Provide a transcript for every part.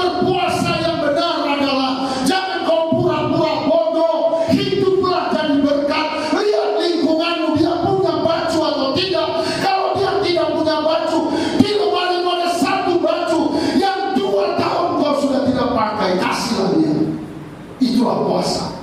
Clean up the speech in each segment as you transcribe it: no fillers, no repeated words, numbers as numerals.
Berpuasa yang benar adalah jangan kau pura-pura bodoh, hiduplah jadi berkat. Lihat lingkunganmu, dia punya baju atau tidak. Kalau dia tidak punya baju, di lemari ada satu baju yang 2 tahun kau sudah tidak pakai, kasihlah dia. Itulah puasa.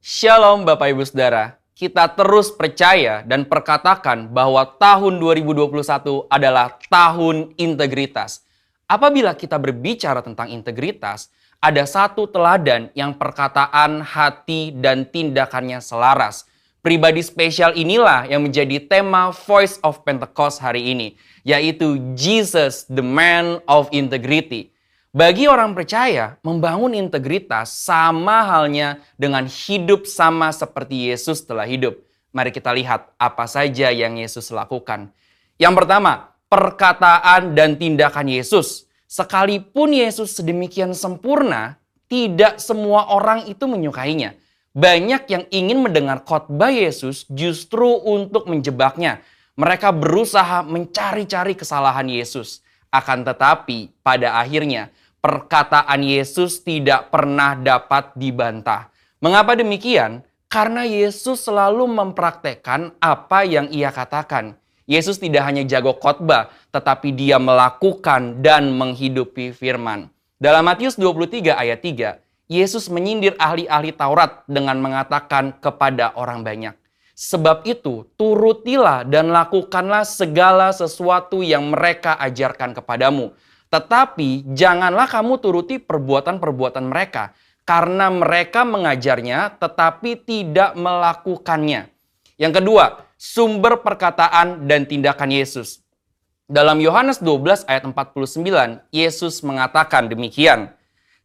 Shalom Bapak Ibu Saudara, kita terus percaya dan perkatakan bahwa tahun 2021 adalah tahun integritas. Apabila kita berbicara tentang integritas, ada satu teladan yang perkataan, hati, dan tindakannya selaras. Pribadi spesial inilah yang menjadi tema Voice of Pentecost hari ini, yaitu Jesus, the Man of Integrity. Bagi orang percaya, membangun integritas sama halnya dengan hidup sama seperti Yesus telah hidup. Mari kita lihat apa saja yang Yesus lakukan. Yang pertama, perkataan dan tindakan Yesus. Sekalipun Yesus sedemikian sempurna, tidak semua orang itu menyukainya. Banyak yang ingin mendengar khotbah Yesus justru untuk menjebaknya. Mereka berusaha mencari-cari kesalahan Yesus. Akan tetapi, pada akhirnya, perkataan Yesus tidak pernah dapat dibantah. Mengapa demikian? Karena Yesus selalu mempraktekkan apa yang ia katakan. Yesus tidak hanya jago khotbah, tetapi dia melakukan dan menghidupi firman. Dalam Matius 23 ayat 3, Yesus menyindir ahli-ahli Taurat dengan mengatakan kepada orang banyak, "Sebab itu, turutilah dan lakukanlah segala sesuatu yang mereka ajarkan kepadamu. Tetapi janganlah kamu turuti perbuatan-perbuatan mereka, karena mereka mengajarnya tetapi tidak melakukannya." Yang kedua, sumber perkataan dan tindakan Yesus. Dalam Yohanes 12 ayat 49, Yesus mengatakan demikian,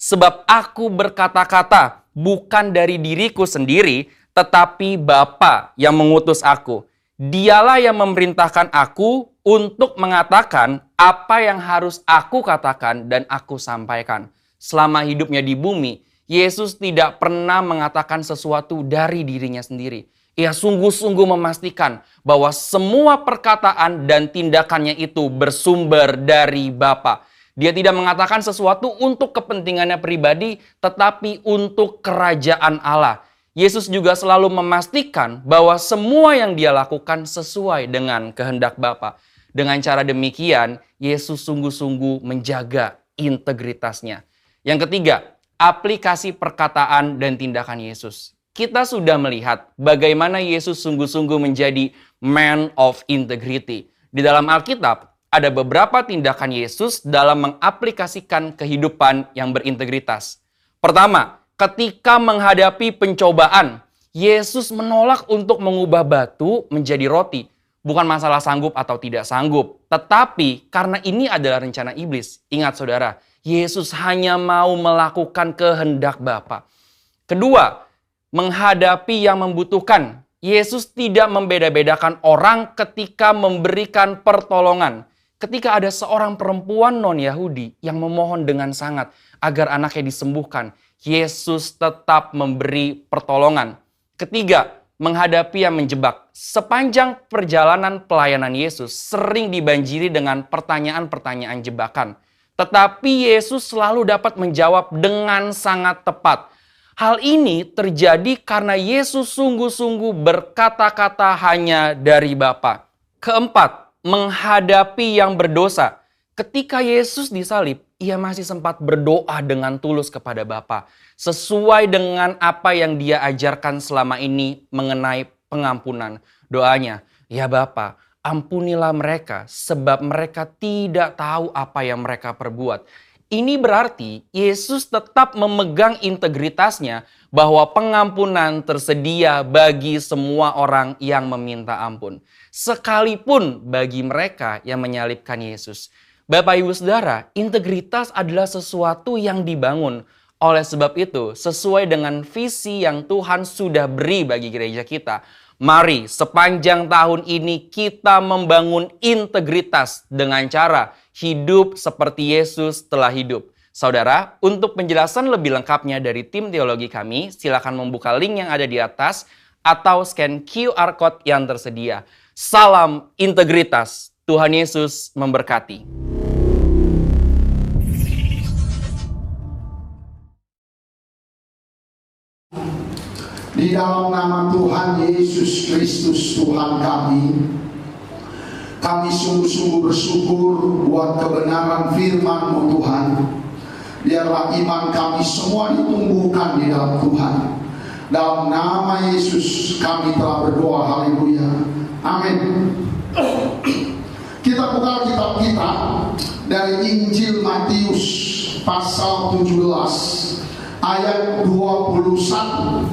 "Sebab aku berkata-kata bukan dari diriku sendiri, tetapi Bapa yang mengutus aku. Dialah yang memerintahkan aku untuk mengatakan apa yang harus aku katakan dan aku sampaikan." Selama hidupnya di bumi, Yesus tidak pernah mengatakan sesuatu dari dirinya sendiri. Ia sungguh-sungguh memastikan bahwa semua perkataan dan tindakannya itu bersumber dari Bapa. Dia tidak mengatakan sesuatu untuk kepentingannya pribadi, tetapi untuk kerajaan Allah. Yesus juga selalu memastikan bahwa semua yang dia lakukan sesuai dengan kehendak Bapa. Dengan cara demikian, Yesus sungguh-sungguh menjaga integritasnya. Yang ketiga, aplikasi perkataan dan tindakan Yesus. Kita sudah melihat bagaimana Yesus sungguh-sungguh menjadi man of integrity. Di dalam Alkitab, ada beberapa tindakan Yesus dalam mengaplikasikan kehidupan yang berintegritas. Pertama, ketika menghadapi pencobaan, Yesus menolak untuk mengubah batu menjadi roti. Bukan masalah sanggup atau tidak sanggup, tetapi karena ini adalah rencana iblis. Ingat saudara, Yesus hanya mau melakukan kehendak Bapa. Kedua, menghadapi yang membutuhkan. Yesus tidak membeda-bedakan orang ketika memberikan pertolongan. Ketika ada seorang perempuan non-Yahudi yang memohon dengan sangat agar anaknya disembuhkan, Yesus tetap memberi pertolongan. Ketiga, menghadapi yang menjebak. Sepanjang perjalanan pelayanan Yesus sering dibanjiri dengan pertanyaan-pertanyaan jebakan. Tetapi Yesus selalu dapat menjawab dengan sangat tepat. Hal ini terjadi karena Yesus sungguh-sungguh berkata-kata hanya dari Bapa. Keempat, menghadapi yang berdosa. Ketika Yesus disalib, ia masih sempat berdoa dengan tulus kepada Bapa, sesuai dengan apa yang dia ajarkan selama ini mengenai pengampunan. Doanya, "Ya Bapa, ampunilah mereka sebab mereka tidak tahu apa yang mereka perbuat." Ini berarti Yesus tetap memegang integritasnya bahwa pengampunan tersedia bagi semua orang yang meminta ampun. Sekalipun bagi mereka yang menyalibkan Yesus. Bapak Ibu Saudara, integritas adalah sesuatu yang dibangun. Oleh sebab itu, sesuai dengan visi yang Tuhan sudah beri bagi gereja kita, mari sepanjang tahun ini kita membangun integritas dengan cara hidup seperti Yesus telah hidup. Saudara, untuk penjelasan lebih lengkapnya dari tim teologi kami, silakan membuka link yang ada di atas atau scan QR Code yang tersedia. Salam integritas. Tuhan Yesus memberkati. Di dalam nama Tuhan Yesus Kristus Tuhan kami sungguh-sungguh bersyukur buat kebenaran firman-Mu Tuhan. Biarlah iman kami semua ditumbuhkan di dalam Tuhan. Dalam nama Yesus kami telah berdoa, haleluya, amin. Kita buka kitab kita dari Injil Matius pasal 17 ayat 21.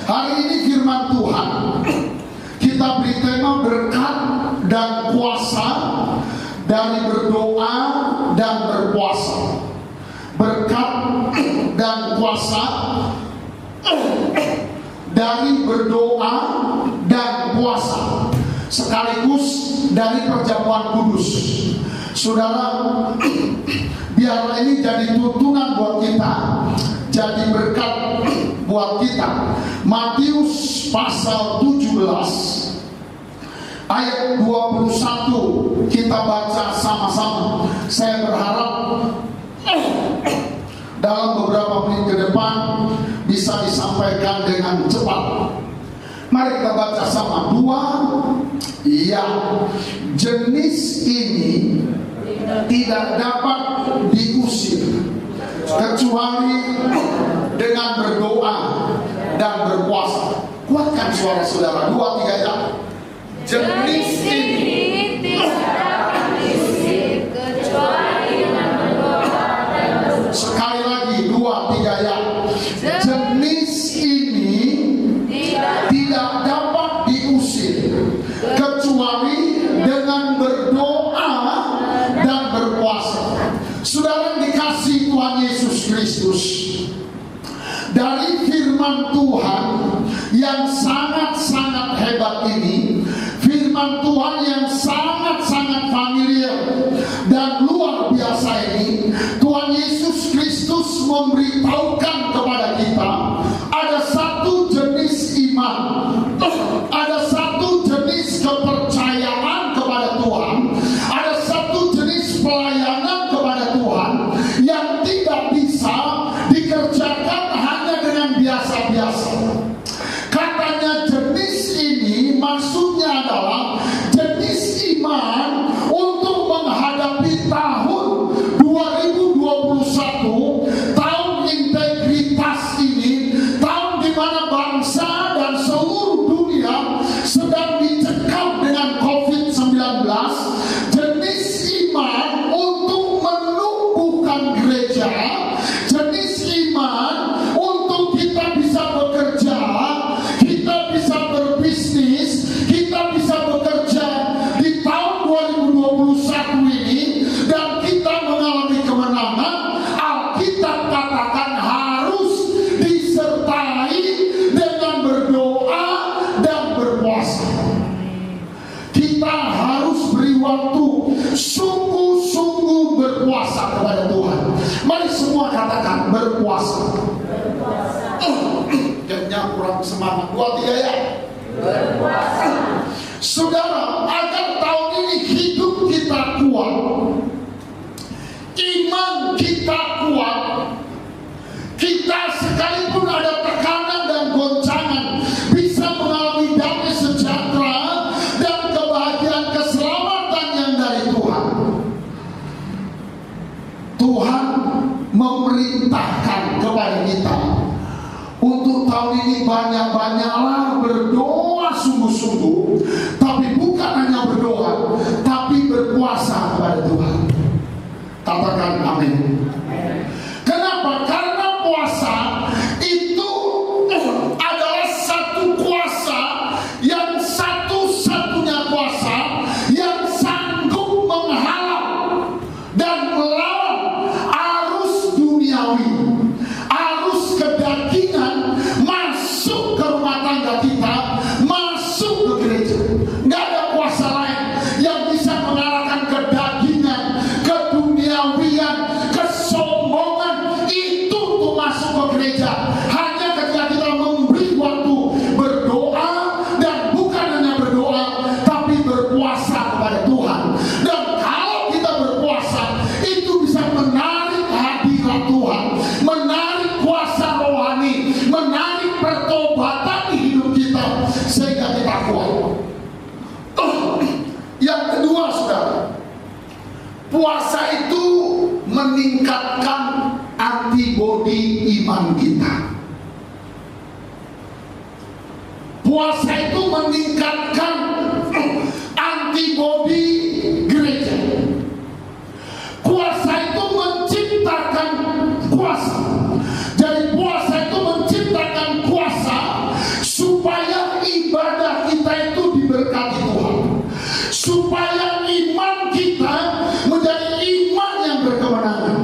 Hari ini firman Tuhan kita beri tema berkat dan kuasa dari berdoa dan berpuasa. Berkat dan kuasa dari berdoa dan puasa, sekaligus dari perjamuan kudus. Saudara, biarlah ini jadi tuntunan buat kita, jadi berkat buat kita. Matius pasal 17 ayat 21 kita baca sama-sama. Saya berharap dalam beberapa menit ke depan bisa disampaikan dengan cepat. Mari kita baca sama. 2. Ya, jenis ini tidak dapat diusir kecuali dengan berdoa dan berpuasa. Kuatkan suara saudara. 2, 3 ya. Jenis ini tidak dapat diusir kecuali dengan berdoa dan berpuasa. Sekali lagi. 2, 3 ya. Jenis ini tidak dapat diusir kecuali dengan berdoa dan berpuasa. Saudara yang dikasihi Tuhan Yesus Kristus, dari firman Tuhan yang sangat-sangat hebat ini, firman Tuhan yang sangat-sangat familiar dan luar biasa ini, Tuhan Yesus Kristus memberitahukan kepada kita ada satu jenis iman, ada satu jenis kepercayaan kepada Tuhan, ada satu jenis pelayanan kepada Tuhan yang tidak bisa dikerjakan hanya dengan biasa-biasa. Katanya jenis ini maksudnya adalah jenis iman untuk menghadapi tahun 2021, tahun integritas ini, tahun di mana bangsa dan seluruh dunia sedang dicekam dengan COVID-19. Jenis iman untuk menumbuhkan gereja, jenis iman untuk kita bisa bekerja, kita bisa berbisnis, kita bisa bekerja di tahun 2021 ini, dan kita mengalami kemenangan. Alkitab katakan harus disertai dengan berdoa dan berpuasa. Kita harus beri waktu sungguh-sungguh berpuasa kepada Tuhan. Mari semua katakan berpuasa. Kayaknya kurang semangat. 2, 3 ya. Berpuasa. Saudara, agar tahun ini hidup kita kuat, iman kita kuat, kita sekalipun ada tekanan dan goncangan bisa mengalami damai sejahtera dan kebahagiaan keselamatan yang dari Tuhan. Tuhan memerintahkan kepada kita untuk tahun ini banyak-banyaklah berdoa sungguh-sungguh, tapi bukan hanya berdoa, tapi berpuasa kepada Tuhan. Katakan amin. Kenapa? Karena puasa itu adalah satu kuasa yang satu-satunya kuasa yang sanggup menghalau dan melawan arus duniawi, arus kedagingan masuk ke rumah tangga kita, masuk ke gereja. Nggak ada kuasa lain yang bisa mengalahkan kedagingan, keduniawian, masuk ke gereja hanya ketika kita memberi waktu berdoa, dan bukan hanya berdoa tapi berpuasa kepada Tuhan. Dan kalau kita berpuasa, itu bisa menarik hadirat Tuhan, menarik kuasa rohani, menarik pertobatan di hidup kita sehingga kita kuat. Yang kedua, saudara, puasa itu meningkatkan antibodi iman kita. Puasa itu meningkatkan antibodi gereja. Puasa itu menciptakan kuasa. Jadi puasa itu menciptakan kuasa supaya ibadah kita itu diberkati Tuhan, supaya iman kita menjadi iman yang berkemenangan.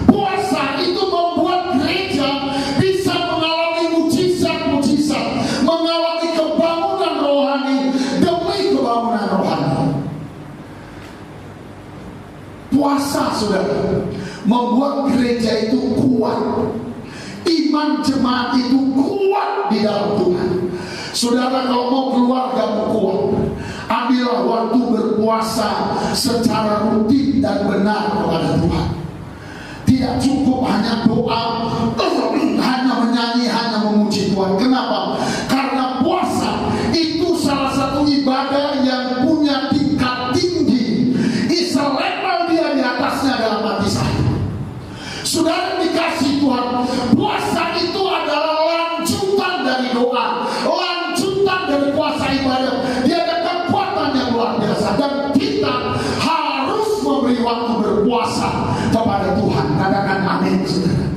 Puasa itu membuat gereja bisa mengalami mujizat-mujizat, mengalami kebangunan rohani demi kebangunan rohani. Puasa, saudara, membuat gereja itu kuat, iman jemaat itu kuat di dalam Tuhan. Saudara, kalau mau keluargamu kuat, ambillah waktu berpuasa secara rutin dan benar kepada Tuhan. Tidak cukup hanya doa, hanya menyanyi, hanya memuji Tuhan. Kenapa? Karena puasa itu salah satu ibadah yang punya tingkat tinggi. Selevel dia di atasnya dalam hati saya. Saudara dikasih Tuhan, puasa itu adalah lanjutan dari doa, lanjutan dari puasa ibadah. Dia ada kekuatan yang luar biasa, dan kita harus memberi waktu berpuasa kepada Tuhan. Katakan amin, saudara.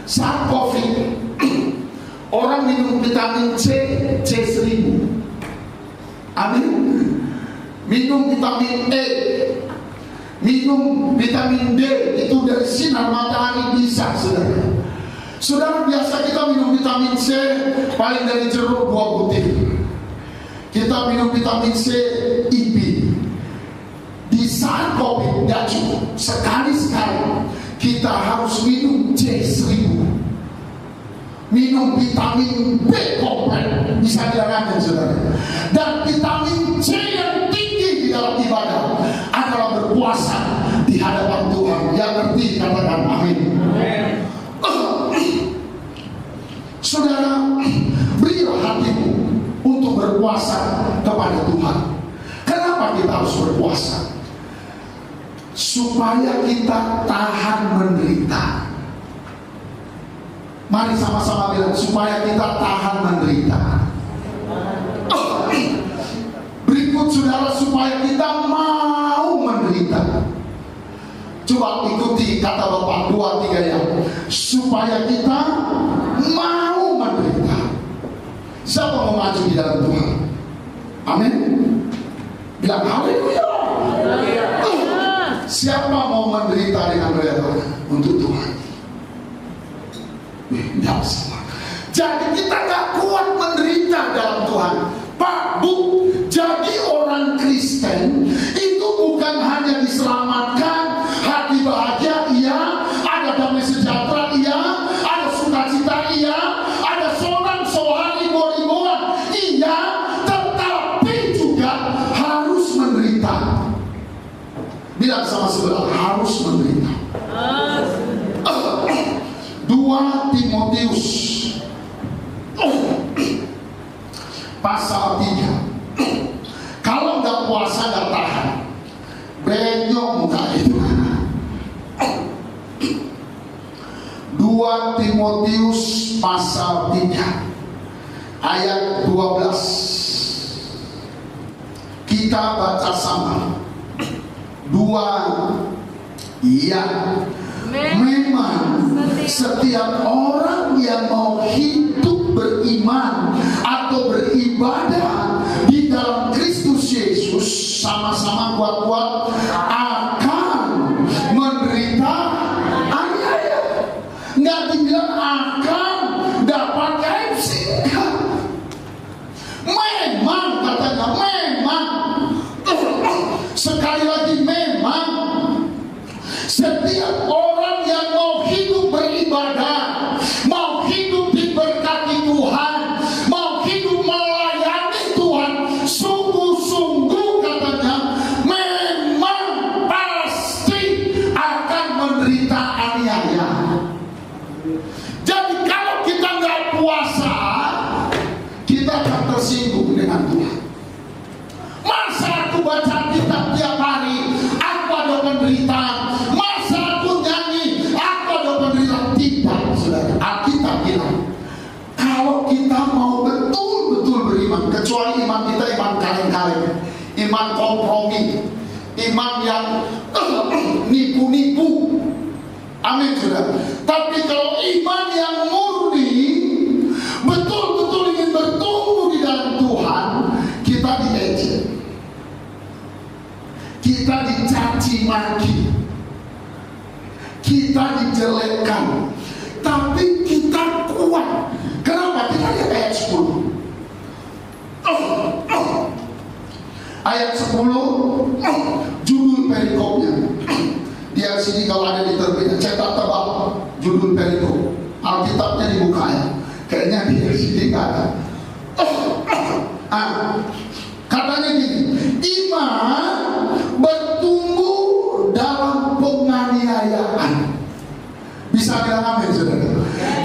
Saat COVID, orang minum vitamin C 1000. Amin. Minum vitamin E, minum vitamin D, itu dari sinar matahari bisa, saudara. Saudara, biasa kita minum vitamin C paling dari jeruk 2 butir. Kita minum vitamin C IP. Di saat COVID tidak cukup, sekali-sekali kita harus minum C 1000. Minum vitamin B komplit, bisa dilakukan, saudara. Dan vitamin C yang tinggi di dalam ibadah adalah berpuasa di hadapan Tuhan. Yang ngerti katakan amin. Saudara, berilah hatimu untuk berpuasa kepada Tuhan. Kenapa kita harus berpuasa? Supaya kita tahan menderita. Mari sama-sama bilang, supaya kita tahan menderita. Berikut, saudara, supaya kita mau menderita. Coba ikuti kata Bapak 2-3 ya. Supaya kita mau menderita. Siapa mau maju di dalam Tuhan? Amin. Bilang haleluya. Siapa mau menderita dengan rela untuk Tuhan? Tidak sama. Jadi kita gak kuat menderita dalam Tuhan. Pak, Bu, jadi orang Kristen itu bukan hanya diselamatkan, hati bahagia, iya, ada damai sejahtera, iya, ada sukacita, iya, ada sonang sohari bori-boran, iya, tetapi juga harus menderita. Bilang sama sebelah, harus menderita. 2 Timotius pasal 3. Kalau nggak puasa nggak tahan, benyok muka itu. 2 Timotius pasal 3 ayat 12. Kita baca sama. 2. Iya, memang setiap orang yang mau hidup beriman atau beribadah di dalam Kristus Yesus, sama-sama kuat-kuat, akan menderita aniaya. Nggak dibilang akan dapat KFC. Memang katanya, memang. Sekali lagi, memang setiap orang yang mau hidup beribadah Jadi kalau kita nggak puasa, kita akan tersinggung dengan Tuhan. Masa aku baca kitab tiap hari, aku ada penderitaan. Masa aku nyanyi, aku ada penderitaan. Tidak, saudara. Alkitab bilang, kalau kita mau betul-betul beriman, kecuali iman kita iman kaleng-kaleng, iman kompromi, iman yang nipu-nipu. Amin, saudara. Tapi kalau iman yang murni, betul-betul ingin bertumbuh di dalam Tuhan, kita diejek, kita dicaci maki, kita dijelekkan, tapi kita kuat. Kenapa? Kita lihat ayat 10. Ayat 10, judul perikopnya. Di sini kalau ada diterbitkan cetak tebal, judul perikop. Alkitabnya dibuka ya. Kayaknya di sini nggak ada. Katanya gini, iman bertumbuh dalam penganiayaan. Bisa bilang amin, saudara.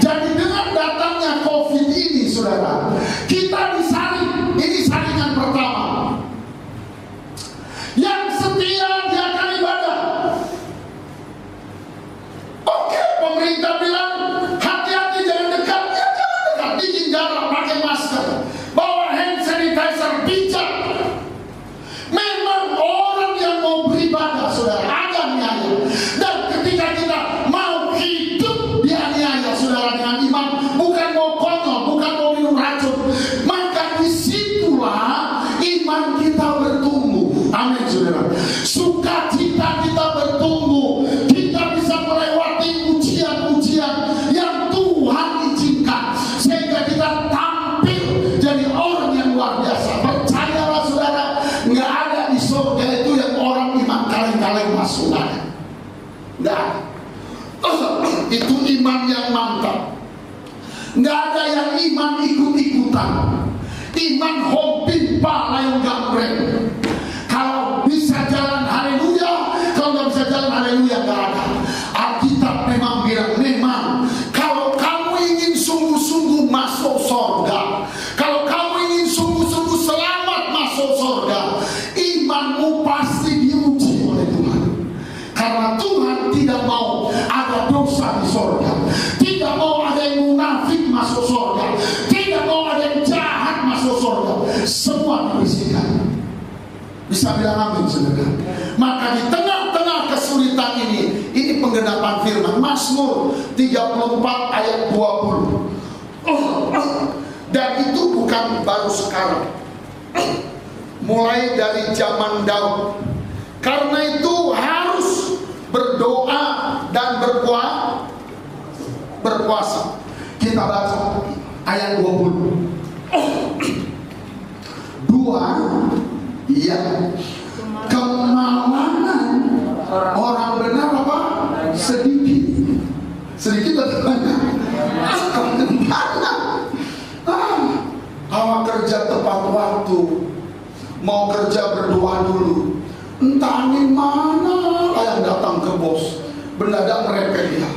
Jadi dengan datangnya COVID ini, saudara, kita disaring. Ini saringan pertama. Yang setia dia akan ibadah. Oke, pemerintah bilang hati-hati, jangan dekat. Ya jangan dekat, bikin jarak, pakai masker, bawa hand sanitizer, bijak. Memang orang yang mau beribadah, saudara, ada niaya. Dan ketika kita mau hidup dianiaya, saudara, dengan iman, bukan mau konyol, bukan mau minum racun, maka disitulah iman kita bertumbuh. Amin, saudara. Sukacita kita bertumbuh. Kita bisa melewati ujian-ujian yang Tuhan izinkan, sehingga kita tampil jadi orang yang luar biasa. Percayalah, saudara, nggak ada di surga itu yang orang iman kaleng-kaleng masuk. Nggak ada. Itu iman yang mantap. Nggak ada yang iman ikut-ikutan. Iman hompimpa layung gambreng. Kalau bisa jalan haleluya, kalau nggak bisa jalan haleluya nggak ada. Alkitab memang bilang, memang kalau kamu ingin sungguh-sungguh masuk surga, kalau kamu ingin sungguh-sungguh selamat masuk surga, imanmu pasti diuji oleh Tuhan. Karena Tuhan tidak mau ada dosa di surga, tidak mau ada yang munafik masuk surga, tidak mau ada yang jahat masuk surga. Semua dibersihkan. Bisa bilang amin, saudara. Maka di tengah-tengah kesulitan ini penggenapan firman Mazmur 34 ayat 20. Dan itu bukan baru sekarang, mulai dari zaman Daud. Karena itu harus berdoa dan berpuasa. Kita baca ayat 20. Ya, kemalangan orang benar apa? Sedikit atau banyak? Kalau kerja tepat waktu, mau kerja berdoa dulu, entah angin mana yang datang ke bos, mendadak merepek dia.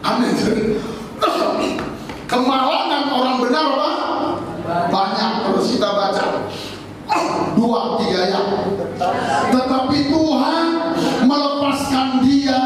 Amin. Kemalangan orang benar apa? Banyak. Terus kita baca 2-3 ayat. Tetapi Tuhan melepaskan dia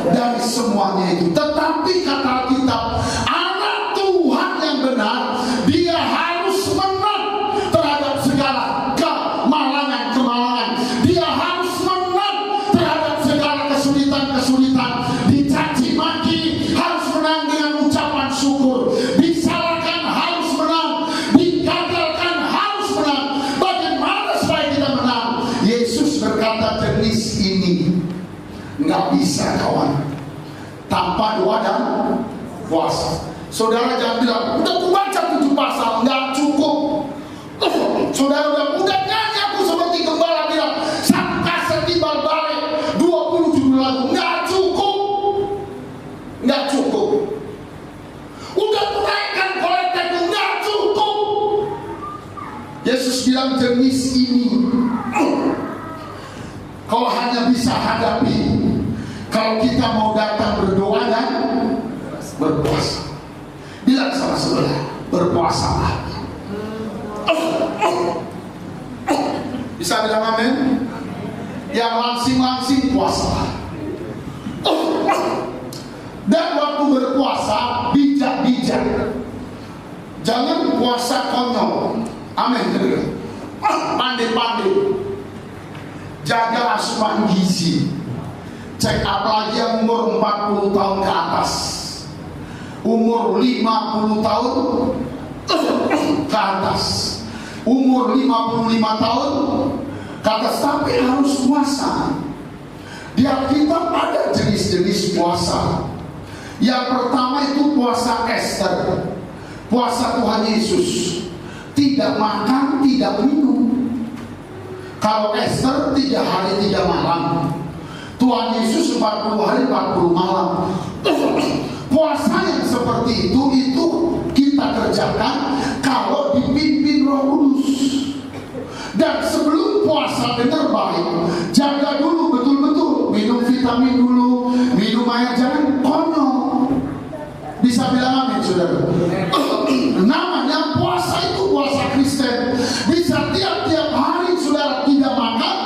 dari semuanya itu. Tetapi kata Alkitab, anak Tuhan yang benar, dia harus menang terhadap segala kemalangan-kemalangan. Dia harus menang terhadap segala kesulitan-kesulitan. Dicaci maki harus menang dengan ucapan syukur. Disalahkan harus menang. Digagalkan harus menang. Bagaimana supaya kita menang? Yesus berkata, jenis ini nggak bisa, kawan, tanpa doa dan puasa. Saudara jangan bilang, udah aku baca 7 pasal, nggak cukup. Saudara udah nyanyi aku seperti gembala bilang, satu kaset timbal balik 20 judul lagu, nggak cukup. Nggak cukup. Udah tunaikan kolektif, nggak cukup. Yesus bilang jenis ini kau hanya bisa hadapi kalau kita mau datang berdoa dan berpuasa. puasa. Dan waktu berpuasa bijak-bijak. Jangan puasa konyol. Amin. Pandai-pandai. Jaga asupan gizi. Cek apalagi yang umur 40 tahun ke atas, umur 50 tahun ke atas, umur 55 tahun ke atas, tapi harus puasa. Di Alkitab ada jenis-jenis puasa. Yang pertama itu puasa Ester, puasa Tuhan Yesus, tidak makan, tidak minum. Kalau Ester 3 hari 3 malam, Tuhan Yesus 40 hari 40 malam. Puasa yang seperti itu kita kerjakan kalau dipimpin Roh Kudus. Dan sebelum puasa benar baik, jaga dulu betul-betul, minum vitamin dulu, minum air, jangan konyol. Bisa bilang amin, saudara? Namanya puasa itu puasa Kristen. Bisa tiap-tiap hari saudara tidak makan,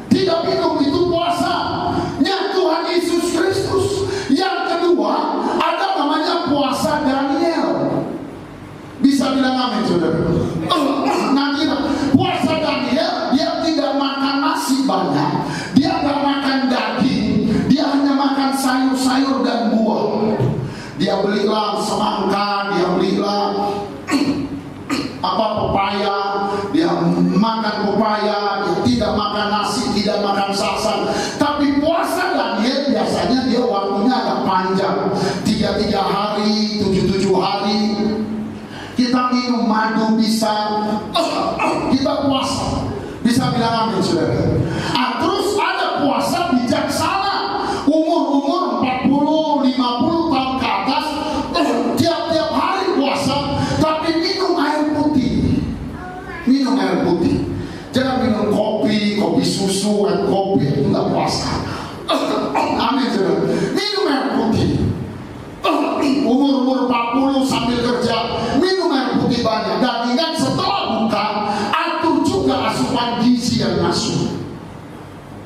tidak minum, itu puasanya Tuhan Yesus Kristus. Yang kedua, ada namanya puasa Daniel. Bisa bilang amin, saudara? Nanti puasa Daniel, dia tidak makan nasi banyak, dia tidak makan daging, dia hanya makan sayur-sayur dan buah. Dia belilah semangka, dia belilah pepaya, dia makan pepaya, dia tidak makan nasi, tidak makan santan. Tapi puasa Daniel biasanya dia waktunya agak panjang, 3 hari, 7 hari. Kita minum madu bisa, kita puasa. Bisa bilang amin, saudara? Terus ada puasa bijaksana, umur 40, 50 tahun ke atas, tiap-tiap hari puasa, tapi minum air putih. Minum air putih. Jangan minum kopi susu, kopi, itu nggak puasa. Amin, saudara. Minum air putih. Umur 40 sambil kerja, minum air putih banyak. Dan ingat, setelah buka, atur juga asupan gizi yang masuk.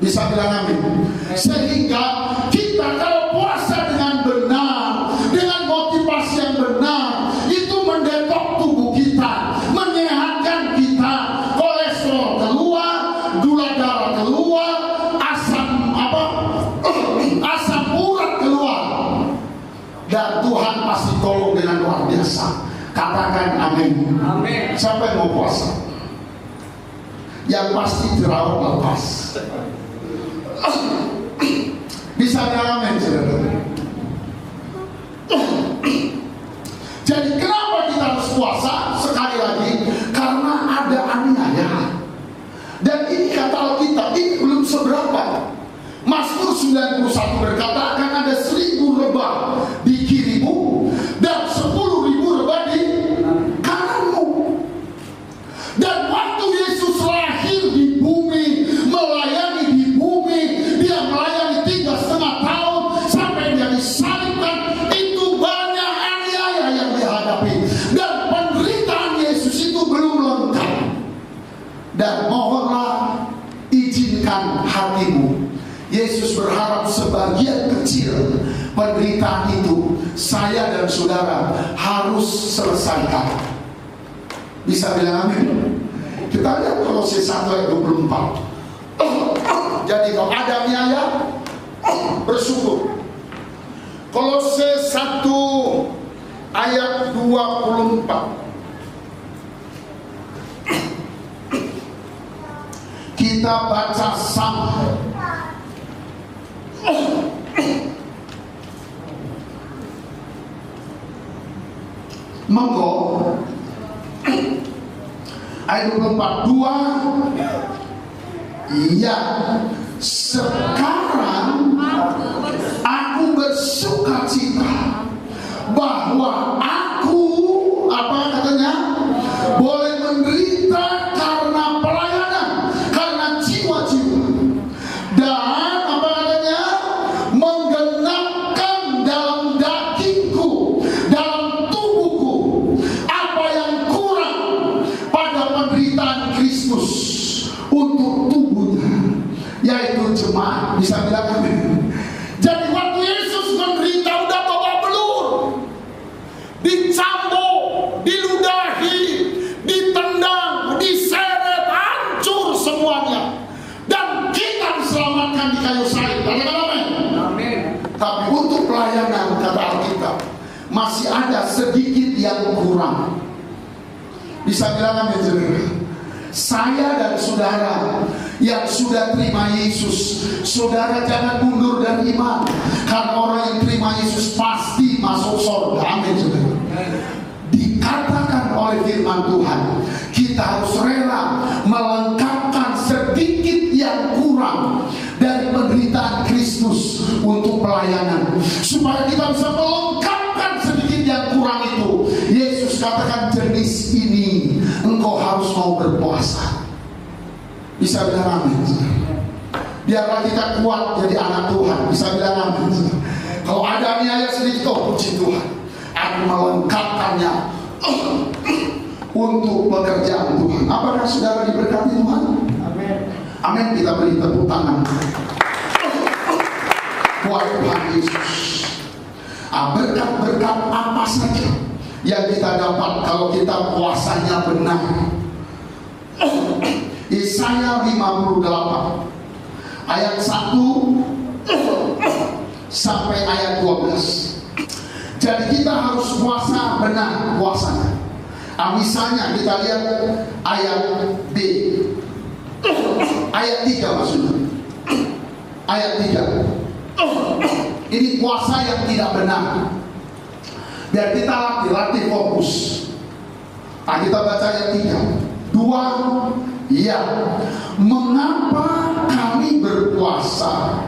Bisa bilang amin. Sehingga kita kalau puasa dengan benar, dengan motivasi yang benar, itu mendetok tubuh kita, menyehatkan kita, kolesterol keluar, gula darah keluar, asam urat keluar. Dan Tuhan pasti tolong dengan luar biasa. Katakan amin. Amin. Siapa yang mau puasa? Yang pasti jerawat lepas. Bisa amin, saudara? Jadi kenapa kita harus puasa? Sekali lagi, karena ada aniaya. Dan ini kata Alkitab, ini belum seberapa. Mazmur 91 berkata, akan ada 1000 lebah di kirimu dan 10.000 lebah di kananmu. Dan waktu Yesus lahir di bumi, melayani di bumi, dia melayani 3,5 tahun sampai dia disalibkan, itu banyak aniaya yang dihadapi. Dan penderitaan Yesus itu belum lengkap. Dan mohonlah izinkan hatimu. Yesus berharap sebagian kecil penderitaan itu saya dan saudara harus selesaikan. Bisa bilang amin? Kita lihat Kolose 1 ayat 24. Jadi kalau ada aniaya, bersyukur. Kolose 1 ayat 24. Kita baca sama. Monggo. Ayat 24. 2. Ya, sekarang aku bersuka cita bahwa aku, apa katanya, boleh menderita karena pelayanan, karena jiwa-jiwa, dan apa katanya, menggenapkan dalam dagingku, dalam tubuhku, apa yang kurang pada penderitaan Kristus untuk tubuhnya, yaitu jemaat. Bisa bilang masih ada sedikit yang kurang. Bisa bilang amin, saudara. Saya dan saudara yang sudah terima Yesus, saudara jangan mundur dari iman. Karena orang yang terima Yesus pasti masuk surga. Amin, saudara. Dikatakan oleh firman Tuhan, kita harus rela melengkapkan sedikit yang kurang dari penderitaan Kristus untuk pelayanan, supaya kita bisa melengkapkan sedikit yang kurang itu. Yesus katakan, jenis ini engkau harus mau berpuasa. Bisa bilang amin. Biarlah kita kuat jadi anak Tuhan. Bisa bilang amin. Kalau ada aniaya sedikit, oh puji Tuhan, aku melengkapkannya untuk pekerjaan Tuhan. Apakah saudara diberkati Tuhan? Amin. Amin. Kita beri tepuk tangan buat Tuhan Yesus. Berkat-berkat apa saja yang kita dapat kalau kita puasanya benar. Yesaya 58 ayat 1 sampai ayat 12. Jadi kita harus puasa benar puasanya. Misalnya kita lihat ayat B, ayat 3 maksudnya. Ayat 3. Ini puasa yang tidak benar. Biar kita latih fokus. Kita baca ayat 3. 2. Ya, mengapa kami berpuasa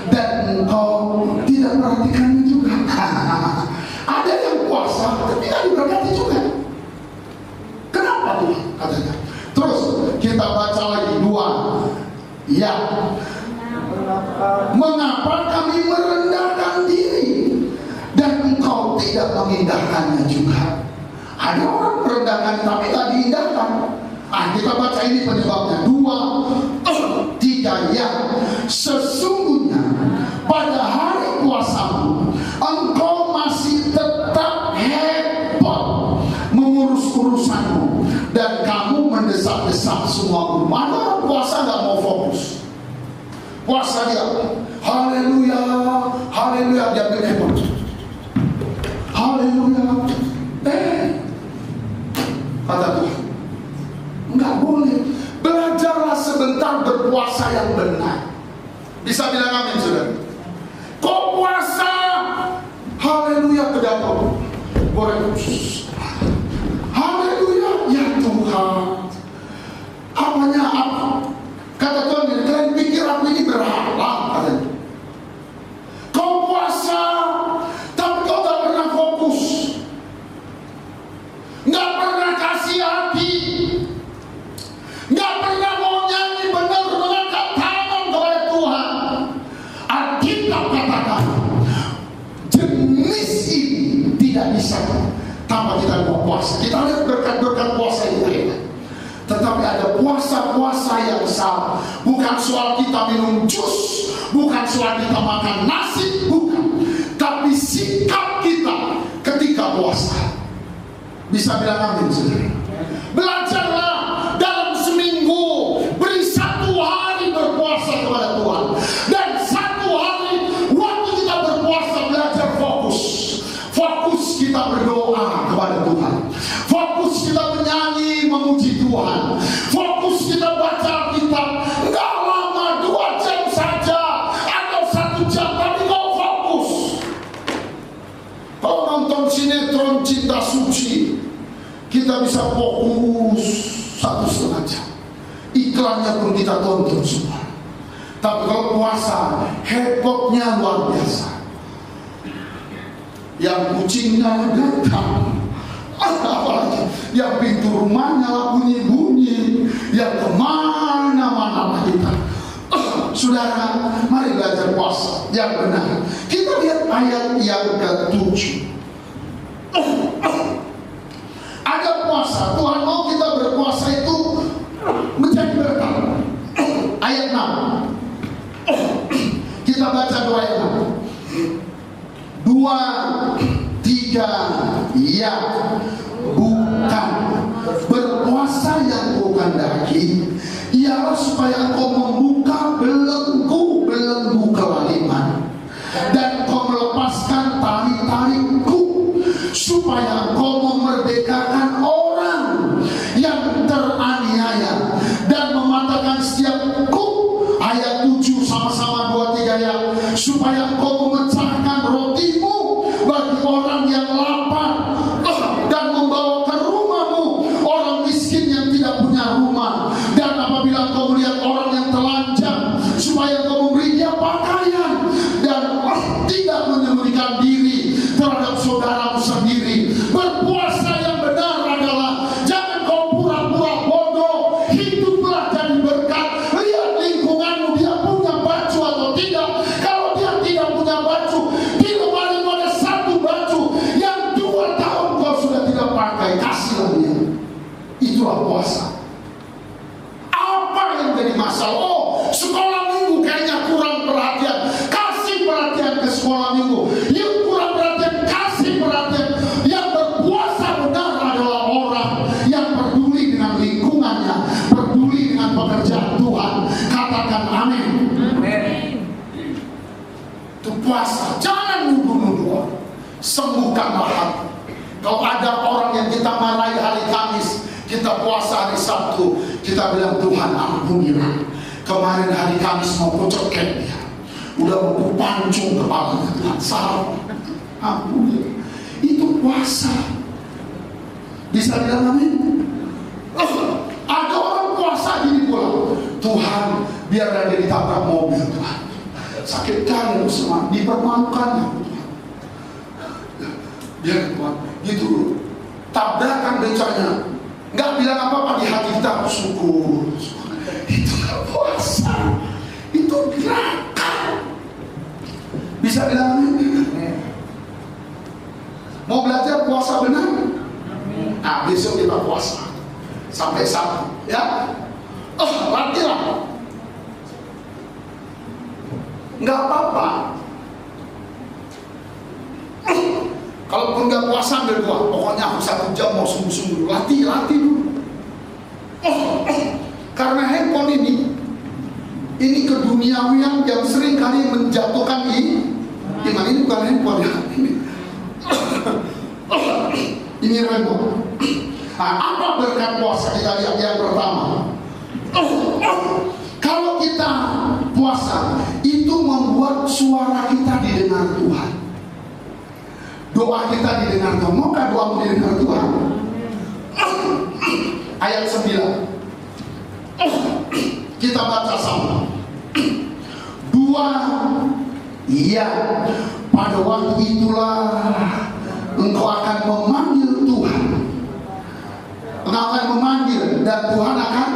dan engkau tidak perhatikannya juga? Ada yang puasa tapi tidak diberkati juga. Kenapa Tuhan? Katanya. Terus kita baca lagi 2. Ya, mengapa kami merendahkan diri dan engkau tidak mengindahkannya juga? Ada orang merendahkan tapi tidak diindahkan. Kita baca ini penyebabnya. 2, 3. Ya, sesungguhnya pada hari puasamu engkau masih tetap hebat mengurus urusanmu dan kamu mendesak-desak semua rumah. Ada orang puasa nggak mau fokus. Puasa dia, haleluya, haleluya, dia hebat. Haleluya. Kata Tuhan, enggak boleh. Belajarlah sebentar berpuasa yang benar. Bisa bilang amin, saudara? Kau puasa, haleluya, ke dapur. Boleh. Haleluya, ya Tuhan. Apanya apa? Kata Tuhan, kalian pikir aku ini berhala? Katanya. Kau puasa, tapi kau tak pernah fokus, nggak pernah kasih hati, nggak pernah mau nyanyi benar mengangkat tangan kepada Tuhan. Alkitab katakan jenis ini tidak bisa tanpa kita mau puasa. Kita lihat berkat-berkat puasa itu enak. Tetapi ada puasa-puasa yang salah. Bukan soal kita minum jus, bukan soal kita makan nasi, bukan. Tapi sikap kita ketika puasa. Bisa bilang amin, saudara? Belajarlah dalam seminggu, beri 1 hari berpuasa kepada Tuhan. Dan 1 hari waktu kita berpuasa, belajar fokus. Fokus kita berdoa kepada Tuhan. Fokus kita menyanyi, memuji Tuhan. Fokus kita baca Alkitab. Enggak lama, 2 jam saja atau 1 jam, tapi kau fokus. Kalau nonton sinetron Cinta Suci, kita bisa fokus 1,5 jam. Iklannya pun kita tonton semua. Tapi kalau puasa, hebohnya luar biasa. Yang kucingnya datang, apalagi yang pintu rumahnya bunyi-bunyi, yang kemana-mana kita. Saudara, mari belajar puasa yang benar. Kita lihat ayat yang ke-7. Ada puasa, Tuhan mau kita berpuasa itu menjadi berkat. Ayat 6. Kita baca 2 ayat 6. 2, 3. Ya, bukan berpuasa yang kau kehendaki ialah supaya kau membuka belenggu-belenggu kelaliman dan kau melepaskan tali-taliku supaya Engkau memerdekakan orang yang teraniaya dan mematahkan setiap kuk. Ayat 7 sama-sama 2-3 ya. Supaya Engkau memecahkan rotimu bagi orang yang lapar dan membawa ke rumahmu orang miskin yang tidak punya rumah. Dan apabila Engkau melihat orang yang telanjang, supaya Engkau memberi dia pakaian dan tidak menyembunyikan diri terhadap saudaramu sendiri. Berpuasa yang benar adalah jangan kau pura-pura bodoh. Hiduplah jadi berkat. Lihat lingkunganmu, dia punya baju atau tidak. Kalau dia tidak punya baju, di lemari ada satu baju yang 2 tahun kau sudah tidak pakai, kasihlah dia. Itulah puasa. Apa yang jadi masalah? Oh, sekolah minggu kayaknya kurang perhatian. Kasih perhatian ke sekolah minggu. Yang kurang perhatian, kasih perhatian. Yang berpuasa benar adalah orang yang peduli dengan lingkungannya, peduli dengan pekerjaan Tuhan. Katakan amin. Itu puasa. Jangan nuduh-nuduh. Sembuhkanlah hati. Kalau ada orang yang kita marahi hari Kamis, kita puasa hari Sabtu, kita bilang Tuhan ampunilah. Kemarin hari Kamis mau kocokkan dia, udah mau pancung kepalanya, Tuhan salah, ampunilah. Itu puasa. Bisa bilang amin? Ada orang puasa gini pula, Tuhan biar dia ditabrak mobil, Tuhan sakit kali semua, dipermalukan, biar Tuhan gitu tabrakan becanya. Nggak bilang apa-apa, di hati kita syukur. Itu nggak puasa, itu gerakan. Bisa bilang amin? Mau belajar puasa benar? Nah, besok kita puasa sampai Sabtu, ya. Latihan. Nggak apa-apa. Kalaupun nggak puasa ambil 2, pokoknya aku 1 jam mau sungguh-sungguh latih dulu. Karena handphone ini keduniawian yang sering kali menjatuhkan iman. Ini bukan handphone ya, ini handphone. Nah, apa berkat puasa? Kita lihat yang pertama. Kalau kita puasa, itu membuat suara kita didengar Tuhan. Doa kita didengar Tuhan. Maukah doamu didengar Tuhan? Ayat 9. Kita baca sama. 2. Iya, pada waktu itulah engkau akan memanggil Tuhan. Engkau akan memanggil dan Tuhan akan.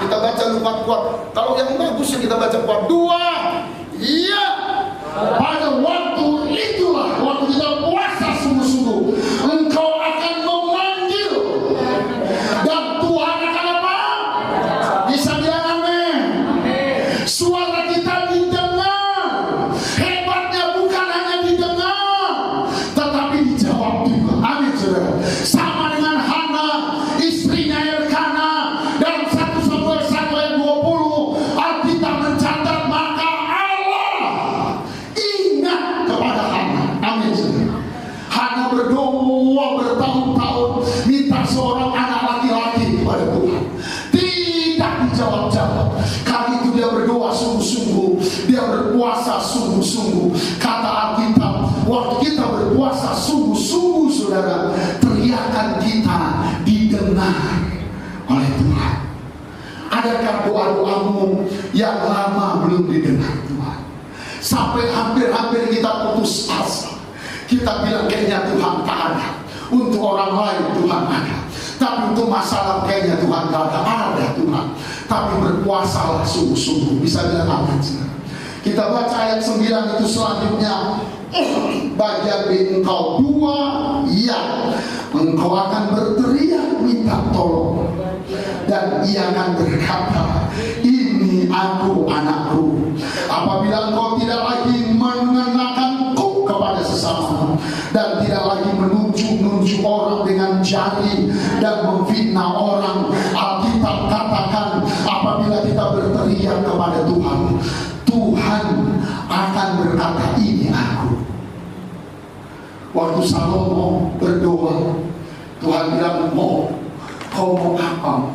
Kita baca lupa kuat. Kalau yang bagus kita baca kuat. 2. Iya, pada waktu itulah, waktu kita puasa sungguh-sungguh, engkau akan memanggil dan Tuhan akan apa? Bisa bilang amin. Suara kita didengar. Hebatnya bukan hanya didengar, tetapi dijawab juga. Amin, saudara. Sama dengan Hana, istrinya Elkana. Dalam 1 Samuel 1 ayat 20, Alkitab mencatat maka Allah ingat kepada Hana. Amin, saudara. Hana berdoa bertahun-tahun minta seorang anak laki-laki kepada Tuhan. Tidak dijawab-jawab. Kali itu dia berdoa sungguh-sungguh, dia berpuasa sungguh-sungguh. Kata Alkitab, waktu kita berpuasa sungguh-sungguh, saudara, teriakan kita didengar oleh Tuhan. Adakah doa-doamu yang lama belum didengar Tuhan? Sampai hampir-hampir kita putus asa. Kita bilang kayaknya Tuhan tak ada. Untuk orang lain Tuhan ada, tapi untuk masalah kayaknya Tuhan tak ada. Ada Tuhan, tapi berpuasalah sungguh-sungguh. Bisa bilang amin. Kita baca ayat 9 itu selanjutnya. Bagian B, engkau 2, ya, engkau akan berteriak minta tolong, dan ia akan berkata, ini aku anakku. Apabila engkau tidak lagi mengenakanku kepada sesama, dan tidak lagi menunjuk orang dengan jari dan memfitnah orang. Alkitab katakan, apabila kita berteriak kepada Tuhan, Tuhan akan berkata, ini aku. Waktu Salomo berdoa, Tuhan bilang, kau mau apa?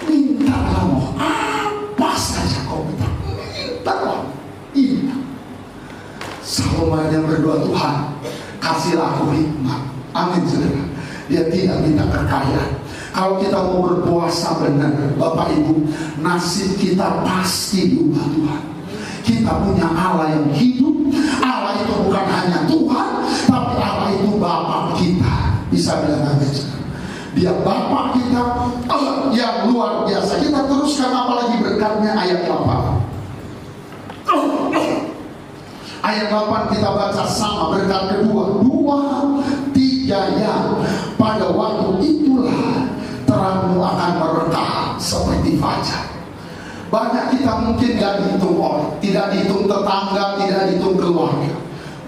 Mintalah mau apa saja kau minta. Mintalah. Iya. Salomo yang berdoa, Tuhan kasihlah aku hikmat. Amin saudara. Dia tidak minta kekayaan. Kalau kita mau berpuasa benar, Bapak Ibu, nasib kita pasti diubah Tuhan. Kita punya Allah yang hidup. Allah itu bukan hanya Tuhan, tapi Allah itu Bapa kita. Bisa bilang amin. Dia Bapa kita yang luar biasa. Kita teruskan apalagi berkatnya ayat 8. Ayat 8 kita baca sama berkat kedua. 2, 3 ya. Pada waktu itulah terangmu akan merekah seperti fajar. Banyak kita mungkin tidak dihitung orang, tidak dihitung tetangga, tidak dihitung keluarga.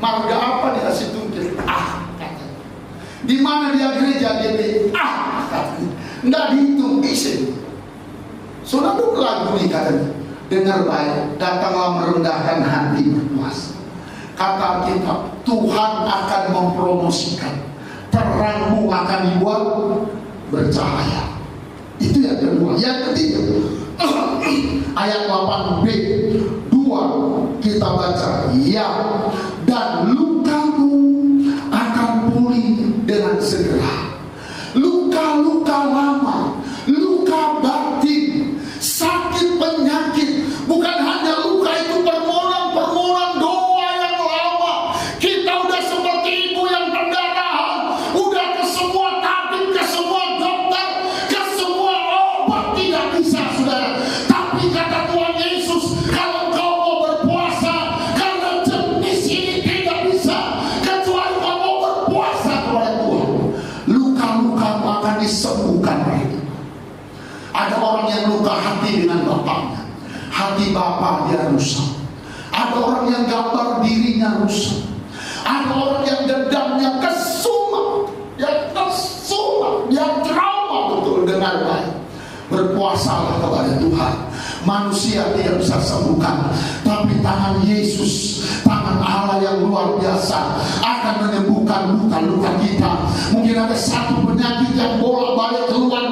Marga apa dikasih tungkir? Di mana dia gereja dia nggak dihitung isi. Sudah tuh lagu nih katanya. Dengar baik, datanglah merendahkan hati berpuasa. Kata kita, Tuhan akan mempromosikan. Terangmu akan dibuat bercahaya. Itu yang kedua. Yang ketiga, ayat 8b 2 kita baca, ya, dan lukamu akan pulih dengan segera. Luka-luka lama, luka batin, sakit penyakit, bukan hanya luka itu permohonan doa yang lama. Kita udah seperti ibu yang pendarahan, udah ke semua tabib, ke semua dokter, ke semua obat, tidak bisa saudara. Tapi kata Tuhan Yesus, kalau kau mau berpuasa, karena jenis ini tidak bisa kecuali kau mau berpuasa kepada Tuhan, luka-lukamu akan disembuhkan. Ada orang yang luka hati dengan bapaknya, hati bapak dia rusak. Ada orang yang gambar dirinya rusak. Ada orang yang dendamnya kesumat, dia trauma betul. Dengar baik, berpuasalah kepada Tuhan. Manusia tidak bisa sembuhkan, tapi tangan Yesus, tangan Allah yang luar biasa akan menyembuhkan luka-luka kita. Mungkin ada satu penyakit yang bolak-balik keluar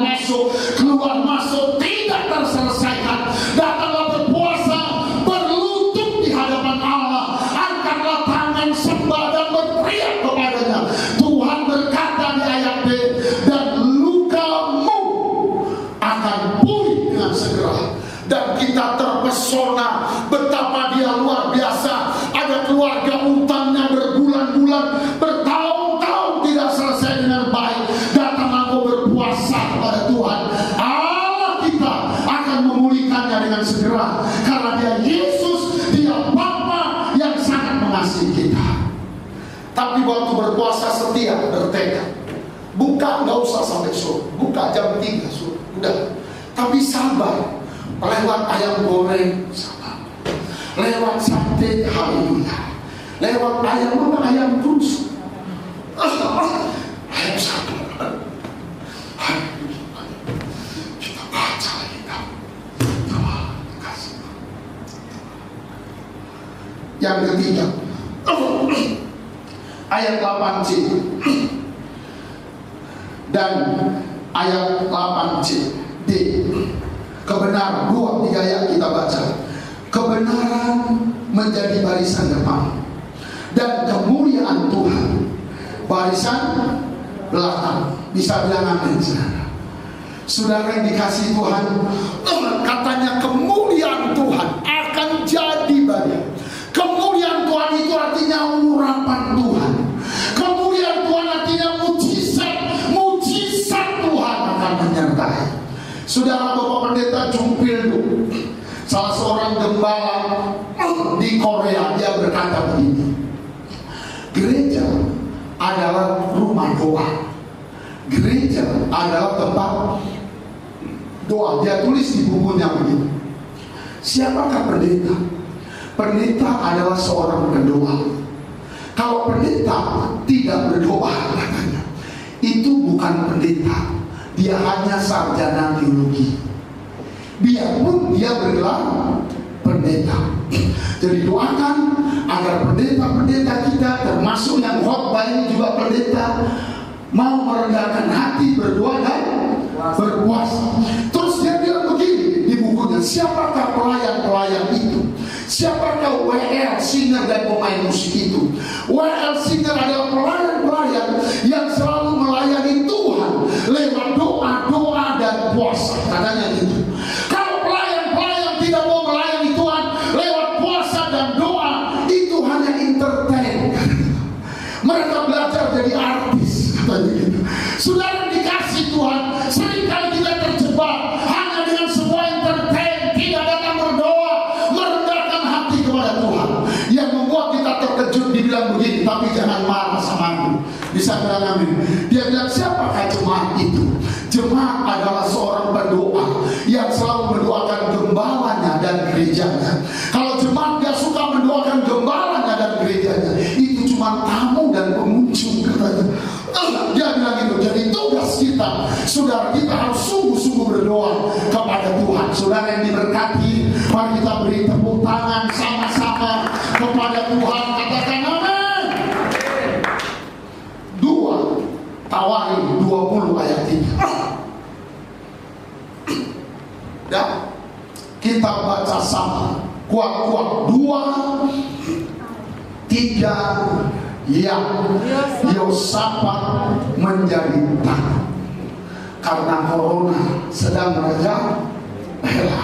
masuk tidak terselesaikan. Datanglah berpuasa, berlutut di hadapan Allah, angkatlah tangan sembah dan berteriak kepadanya. Tuhan berkata di ayat B, dan lukamu akan pulih dengan segera. Dan kita terpesona betapa dia luar biasa. Ada keluarga utangnya berbulan-bulan, bertahun-tahun tidak selesai dengan baik. Datang aku berpuasa kepada Tuhan, Allah kita akan memulihkannya dengan segera. Karena dia Yesus, dia Bapa yang sangat mengasihi kita. Tapi waktu berpuasa setia, bertekad. Buka nggak usah sampai sore, buka jam 3 sore, udah. Tapi sabar. Lewat ayam goreng, sabar. Lewat sate, haleluya. Lewat ayam terus. Ayam sabar. Kita baca kita. Kasih. Yang ketiga, ayat 8c. Dan ayat 8c D. Kebenaran, 2, 3 ayat kita baca. Kebenaran menjadi barisan depan, dan kemuliaan Tuhan barisan belakang. Bisa bilang amin saudara. Saudara yang dikasihi Tuhan, katanya kemuliaan Tuhan akan jadi bagian. Kemuliaan Tuhan itu artinya urapan Tuhan. Kemuliaan Tuhan artinya mujizat Tuhan akan menyertai. Saudara, Bapak Pendeta Jumpildo, salah seorang gembala di Korea, dia berkata begini, gereja adalah rumah doa. Gereja adalah tempat doa. Dia tulis di bukunya begini, siapakah pendeta? Pendeta adalah seorang pendoa. Kalau pendeta tidak berdoa, katanya, itu bukan pendeta. Dia hanya sarjana teologi. Biarpun dia bergelar pendeta. Jadi doakan agar pendeta-pendeta kita, termasuk yang khotbah ini juga pendeta, mau merendahkan hati, berdoa dan berpuasa. Terus dia bilang begini di bukunya, siapakah pelayan-pelayan itu? Siapakah WL singer dan pemain musik itu? WL singer adalah pelayan-pelayan yang selalu melayani Tuhan lewat doa-doa dan puasa, katanya gitu. Kalau pelayan-pelayan tidak mau melayani Tuhan lewat puasa dan doa, itu hanya entertain. Mereka belajar jadi artis, katanya gitu. Saudara dikasih Tuhan, seringkali kita terjebak hanya dengan sebuah entertain, tidak datang berdoa, merendahkan hati kepada Tuhan. Yang membuat kita terkejut, dibilang begini, tapi jangan marah sama aku. Bisa bilang amin. Dia bilang, siapakah jemaat itu? Jemaat adalah seorang pendoa yang selalu mendoakan gembalanya dan gerejanya. Kalau jemaat dia suka mendoakan gembalanya dan gerejanya, itu cuma tamu dan pengunjung, katanya. Dia bilang gitu. Jadi tugas kita, saudara, kita harus sungguh-sungguh berdoa kepada Tuhan. Saudara yang diberkati, mari kita beri tepuk tangan sama-sama kepada Tuhan. Katakan amin. 2 Tawarin 20 ayat 3. Ya, kita baca sama, kuat-kuat. 2, 3. Ya, Yosafat menjadi takut karena corona sedang merajalela.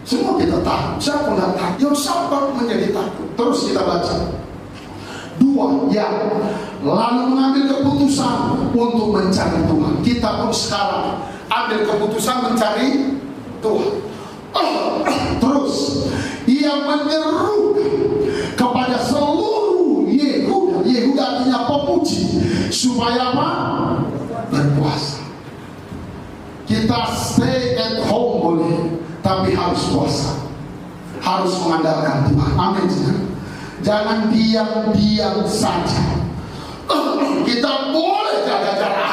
Semua kita takut. Siapa nggak takut? Yosafat menjadi takut. Terus kita baca 2, ya, lalu mengambil keputusan untuk mencari Tuhan. Kita pun sekarang ambil keputusan mencari Tuhan. Terus ia menyeru kepada seluruh Yehuda artinya pemuji, supaya apa? Berpuasa. Kita stay at home boleh, tapi harus puasa, harus mengandalkan Tuhan. Amin. Jangan diam-diam saja. Kita boleh jaga jarak,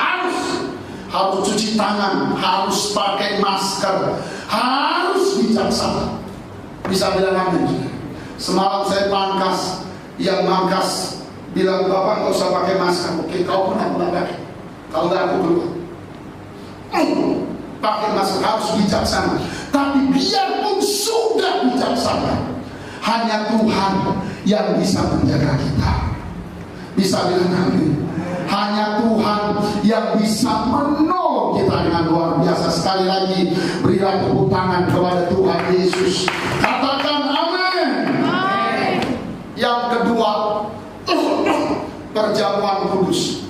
harus cuci tangan, harus pakai masker, harus bijaksana. Bisa bilang amin. Semalam saya pangkas, yang mangkas bilang, bapak nggak usah pakai masker. Oke, kau pun pakai. Kalau nggak aku keluar. Pakai masker, harus bijaksana. Tapi biarpun sudah bijaksana, hanya Tuhan yang bisa menjaga kita. Bisa bilang amin. Hanya Tuhan yang bisa menolong kita dengan luar biasa. Sekali lagi, berilah tepuk tangan kepada Tuhan Yesus. Katakan amin. Yang kedua, perjamuan kudus.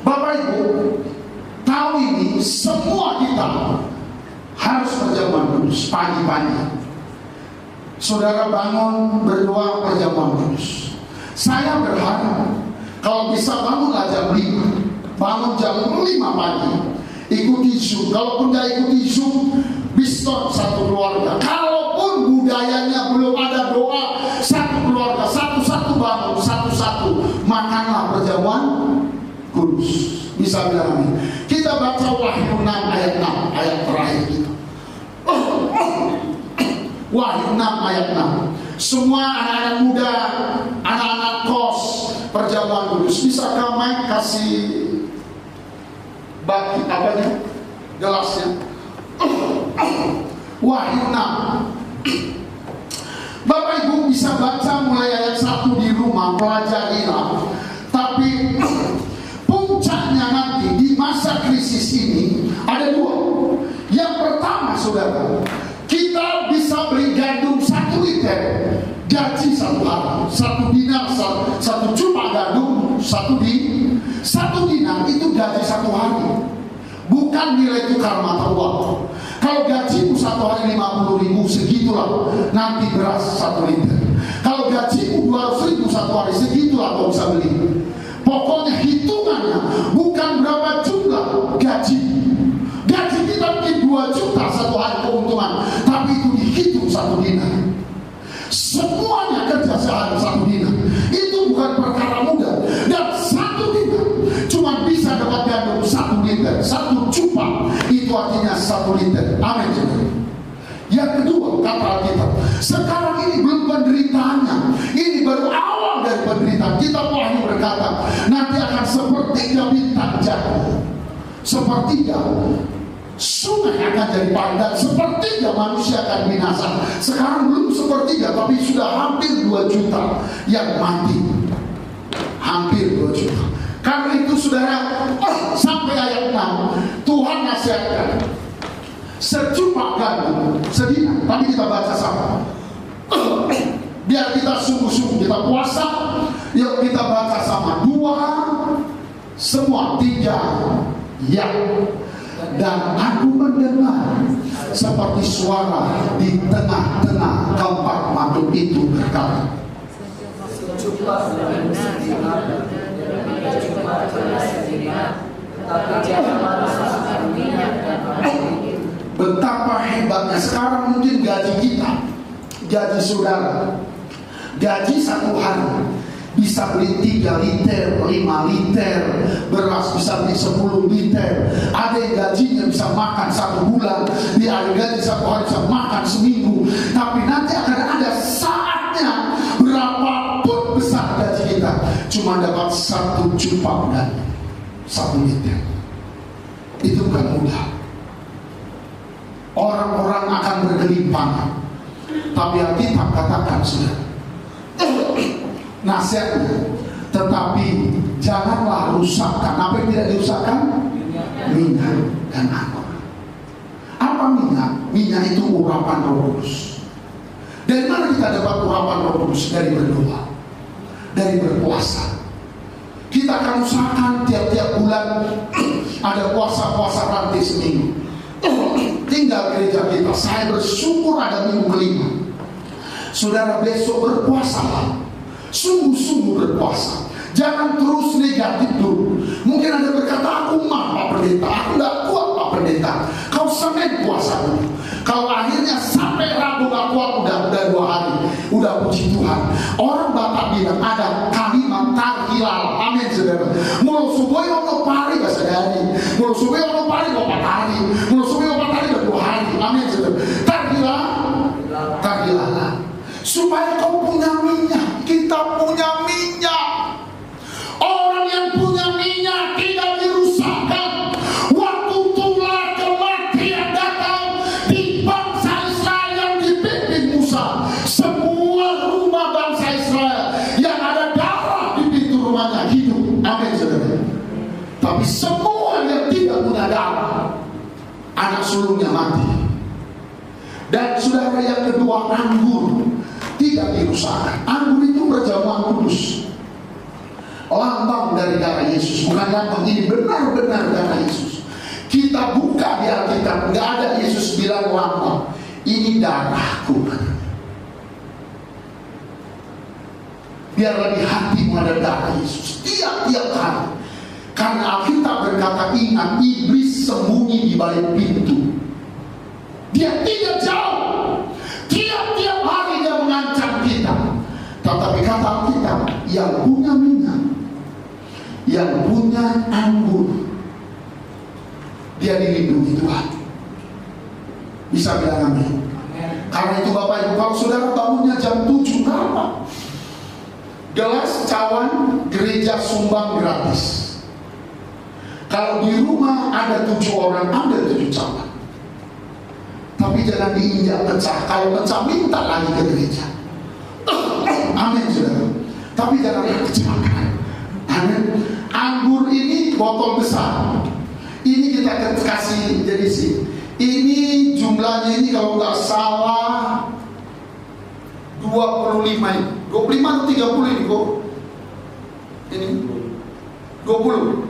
Bapak Ibu, tahu ini semua kita harus perjamuan kudus pagi-pagi. Saudara bangun berdoa perjamuan kudus. Saya berharap kalau bisa bangunlah jam 5, bangun jam 5 pagi, ikuti Zoom. Kalaupun gak ikuti Zoom, bistor satu keluarga. Kalaupun budayanya belum ada doa, satu keluarga, satu-satu bangun, satu-satu makanlah perjamuan kudus. Bisa bilang amin. Kita baca Wahyu 6 ayat 6, ayat terakhir itu. Wahyu 6 ayat 6. Semua anak-anak muda, anak-anak kos, perjamuan kudus. Bisakah Mike kasih baki apanya? Gelasnya. Wahyu 6. Bapak Ibu bisa baca mulai ayat 1 di rumah, pelajarilah. Tapi puncaknya nanti di masa krisis ini ada 2. Yang pertama, saudara, kita bisa beli gandum 1 liter, gaji 1 hari, 1 dinar, 1 cuma gandum 1 dinar itu gaji 1 hari. Bukan nilai tukar mata uang. Kalau gajimu 1 hari 50.000, segitulah nanti beras 1 liter. Kalau gajimu 200.000 1 hari, segitulah kau bisa beli. Pokoknya hitungannya bukan berapa jumlah gaji. Gaji kita mungkin 2 juta 1 hari keuntungan, tapi itu dihitung 1 dinar. Semuanya kerja sehari 1 dinar. Itu bukan perkara mudah. Dan 1 dinar cuma bisa dapat gandum 1 liter, 1 cupa. Itu artinya 1 liter. Amin. Yang kedua, kata Alkitab, sekarang ini belum penderitaannya sepertiga bintang jatuh, sepertiga sungai akan jadi padat, sepertiga manusia akan binasa. Sekarang belum sepertiga, tapi sudah hampir 2 juta yang mati. Hampir 2 juta. Karena itu saudara, sampai ayat 6 Tuhan nasihatkan sejupak gandum sedina, tapi kita baca sama. Biar kita sungguh-sungguh kita puasa. Yuk kita baca sama. 2, semua 3, ya. Dan aku mendengar seperti suara di tengah-tengah keempat makhluk itu berkata, betapa hebatnya. Sekarang mungkin gaji kita, gaji saudara, gaji 1 hari bisa beli 3 liter, 5 liter beras, bisa beli 10 liter. Ada yang gajinya bisa makan 1 bulan, dia ada gaji 1 hari bisa makan seminggu. Tapi nanti akan ada saatnya berapapun besar gaji kita cuma dapat 1 cupak dan 1 liter. Itu bukan mudah. Orang-orang akan bergelimpangan. Tapi Alkitab katakan sudah nasihatnya, tetapi janganlah rusakkan. Apa yang tidak dirusakkan? Minyak dan anggur. Apa minyak? Minyak itu urapan Roh Kudus. Dari mana kita dapat urapan Roh Kudus? Dari berdoa, dari berpuasa. Kita akan usahakan tiap-tiap bulan ada puasa-puasa rantai seminggu. Tinggal gereja kita. Saya bersyukur ada minggu kelima. Saudara besok berpuasa, sungguh-sungguh berpuasa. Jangan terus negatif dulu. Mungkin ada berkata, aku mah Pak Pendeta, aku gak kuat Pak Pendeta. Kau Senin puasa dulu. Kalau akhirnya sampai Rabu gak kuat, udah 2 hari, udah puji Tuhan. Orang Batak bilang ada kalimat tarhilal. Amin saudara. Mulu subuh ono pari bahasa dari. Mulu subuh ono pari 4 hari. Mulu subuh 4 hari 2 hari. Amin saudara. Tarhilal. Supaya kau punya minyak. Kita punya minyak. Orang yang punya minyak tidak dirusakkan. Waktu itulah kematian datang di bangsa Israel yang dipimpin Musa. Semua rumah bangsa Israel yang ada darah di pintu rumahnya hidup. Amin saudara. Tapi semua yang tidak punya darah, anak sulungnya mati. Dan saudara, yang kedua, anggur tidak dirusakkan. Anggur itu perjamuan kudus, lambang dari darah Yesus. Bukan lambang, ini benar-benar darah Yesus. Kita buka di Alkitab, nggak ada Yesus bilang lambang. Ini darahku. Biarlah di hatimu ada darah Yesus tiap-tiap hari. Karena Alkitab berkata, ingat, iblis sembunyi di balik pintu. Dia tidak jauh. Tiap-tiap hari dia mengancam kita. Tetapi kata Alkitab, yang punya minyak, yang punya anggur, dia dilindungi Tuhan. Bisa bilang amin. Karena itu Bapak Ibu, kalau saudara bangunnya jam 7 berapa? Gelas cawan gereja sumbang gratis. Kalau di rumah ada 7 orang, ambil 7 cawan. Tapi jangan diinjak pecah. Kalau pecah minta lagi ke gereja. Amin saudara. Tapi jangan kecelakaan. Amin. Anggur ini botol besar. Ini kita kasih jadi sih. Ini jumlahnya ini kalau nggak salah 25 ini. 25 atau 30 ini kok. Ini 20.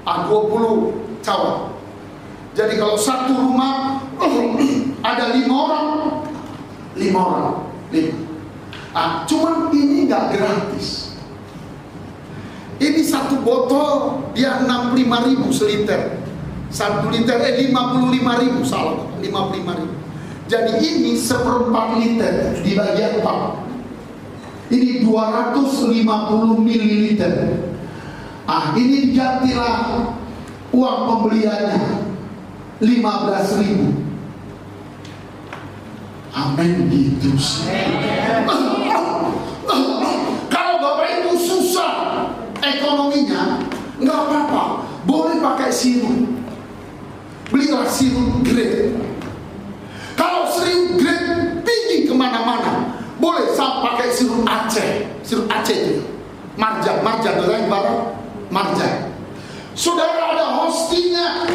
20 cawan. Jadi kalau satu rumah ada 5 orang. Cuman ini nggak gratis. Ini satu botol dia 65.000 seliter. 1 liter 55.000, salah, 55.000. Jadi ini 1/4 liter dibagi 4. Ini 250 mililiter. Ini digantilah uang pembeliannya 15.000. Amin gitu sih. Kalau Bapak Ibu susah ekonominya, nggak apa-apa, boleh pakai sirup. Belilah sirup grade. Kalau sirup grade tinggi kemana-mana, boleh pakai sirup Aceh. Sirup Aceh itu marjan dari barat marjan. Saudara, ada hostinya.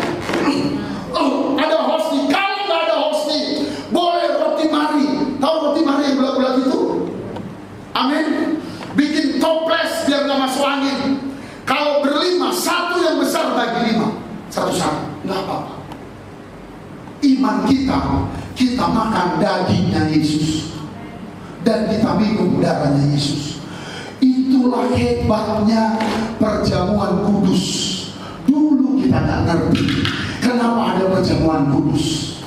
Ada hosti. Kalau nggak ada hosti, boleh roti mari. Tahu roti mari yang bulat-bulat itu? Amin. Bikin toples biar nggak masuk angin. Kalau berlima, satu yang besar bagi 5. Satu-satu, nggak apa-apa. Iman kita makan dagingnya Yesus dan kita minum darahnya Yesus. Itulah hebatnya perjamuan kudus. Dulu kita nggak ngerti kenapa ada perjamuan kudus.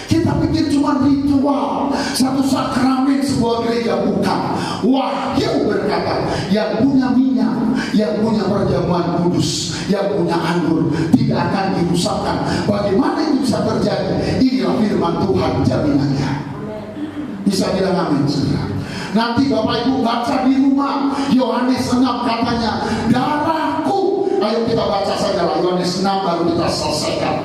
Kita pikir cuma ritual, satu sakramen sebuah gereja. Bukan. Wahyu berkata, yang punya minyak, yang punya perjamuan kudus, yang punya anggur tidak akan dirusakkan. Bagaimana itu bisa terjadi? Inilah firman Tuhan, jaminannya. Bisa bilang amin, saudara. Nanti Bapak Ibu baca di rumah, Yohanes 6 katanya, darahku. Ayo kita baca saja lah Yohanes 6 baru kita selesaikan.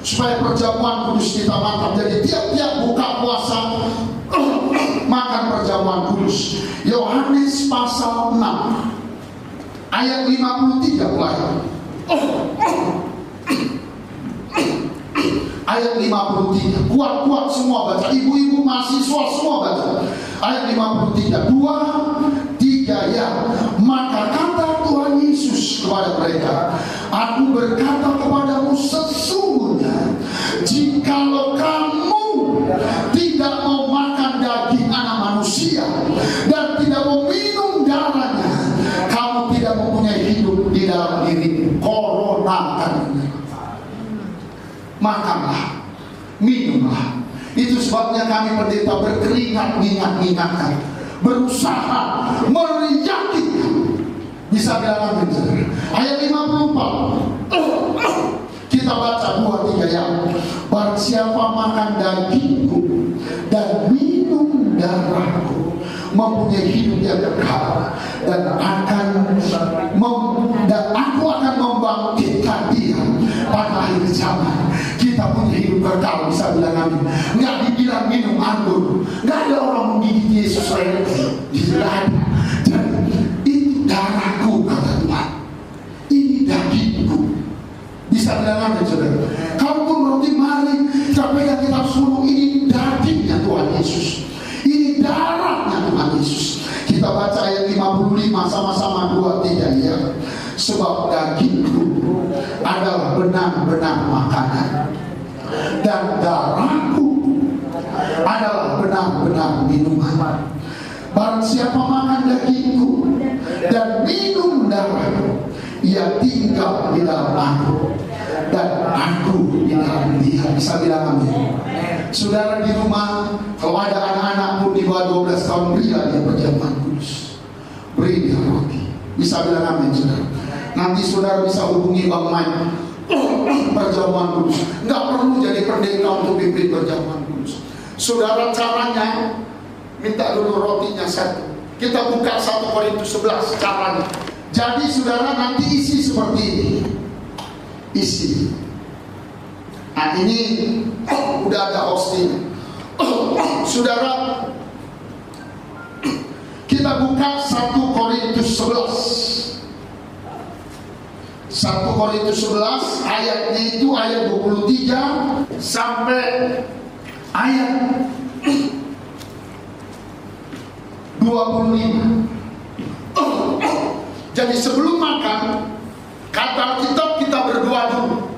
Supaya perjamuan kudus kita mantap. Jadi tiap-tiap buka puasa makan perjamuan kudus. Yohanes pasal 6 ayat 53 mulai. Ayat 53. Kuat-kuat semua baca. Ibu-ibu mahasiswa semua baca. Ayat 53. 2, 3 ya. Maka kata Tuhan Yesus kepada mereka, aku berkata kepadamu sesungguhnya, jikalau kamu tidak mau makan daging anak manusia dan tidak mau minum darahnya, kamu tidak mempunyai hidup di dalam diri. Corona kan. Makanlah, minumlah. Itu sebabnya kami pendeta berkeringat mengingatkan, berusaha meyakinkan. Bisa bilang amin, saudara. Ayat 54 kita baca 2, 3 ya. Barang siapa makan dagingku dan minum darahku mempunyai hidup yang kekal, dan aku akan membangkitkan dia pada akhir zaman. Kita punya hidup kekal, bisa bilang amin. Nggak dibilang minum anggur, nggak ada orang menggigit Yesus lagi. Tidak ada. Dan itu darahku, kata Tuhan. Ini dagingku. Bisa bilang amin, saudara. Kalaupun roti mari, kita pegang, kita suruh, ini dagingnya Tuhan Yesus. Ini darahnya Tuhan Yesus. Kita baca ayat 55 sama-sama 2, 3 ya. Sebab dagingku adalah benar-benar makanan, dan darahku adalah benar-benar minuman. Barang siapa makan dagingku dan minum darahku, ia tinggal di dalam aku dan aku di dalam dia. Bisa bilang amin. Saudara di rumah, kalau ada anak-anak pun di bawah 12 tahun, berilah dia perjamuan kudus, beri dia roti. Bisa bilang amin, saudara. Nanti saudara bisa hubungi Bang Mike. Perjamuan kudus nggak perlu jadi pendeta untuk pimpin perjamuan kudus. Saudara, caranya minta dulu rotinya 1. Kita buka 1 Korintus 11 caranya. Jadi saudara nanti isi seperti ini. Isi. Nah ini udah ada hosting. Saudara, kita buka 1 Korintus 11. 1 Korintus 11 ayatnya itu ayat 23 sampai ayat 25. Jadi sebelum makan, kata Alkitab kita berdoa dulu.